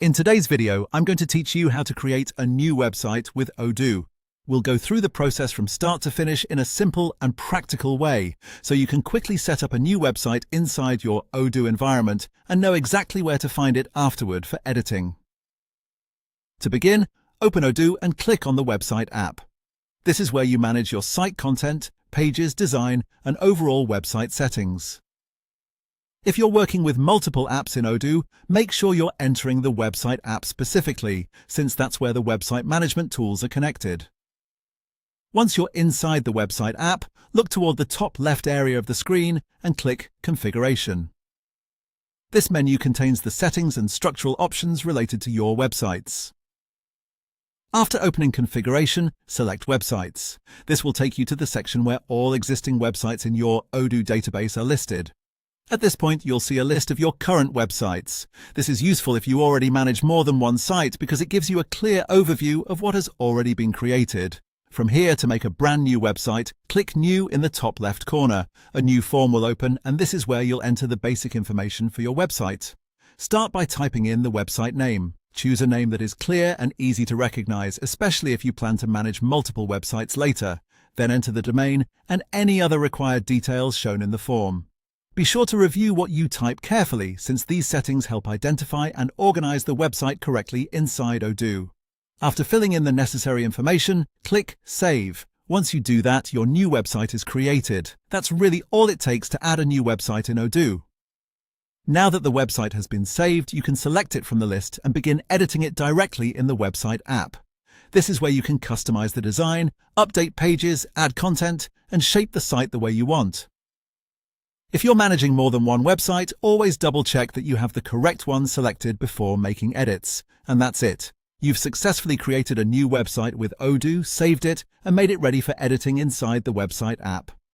In today's video, I'm going to teach you how to create a new website with Odoo. We'll go through the process from start to finish in a simple and practical way, so you can quickly set up a new website inside your Odoo environment and know exactly where to find it afterward for editing. To begin, open Odoo and click on the website app. This is where you manage your site content, pages, design, and overall website settings. If you're working with multiple apps in Odoo, make sure you're entering the website app specifically, since that's where the website management tools are connected. Once you're inside the website app, look toward the top left area of the screen and click Configuration. This menu contains the settings and structural options related to your websites. After opening Configuration, select Websites. This will take you to the section where all existing websites in your Odoo database are listed. At this point, you'll see a list of your current websites. This is useful if you already manage more than one site because it gives you a clear overview of what has already been created. From here, to make a brand new website, click New in the top left corner. A new form will open, and this is where you'll enter the basic information for your website. Start by typing in the website name. Choose a name that is clear and easy to recognize, especially if you plan to manage multiple websites later. Then enter the domain and any other required details shown in the form. Be sure to review what you type carefully, since these settings help identify and organize the website correctly inside Odoo. After filling in the necessary information, click Save. Once you do that, your new website is created. That's really all it takes to add a new website in Odoo. Now that the website has been saved, you can select it from the list and begin editing it directly in the website app. This is where you can customize the design, update pages, add content, and shape the site the way you want. If you're managing more than one website, always double-check that you have the correct one selected before making edits. And that's it. You've successfully created a new website with Odoo, saved it, and made it ready for editing inside the website app.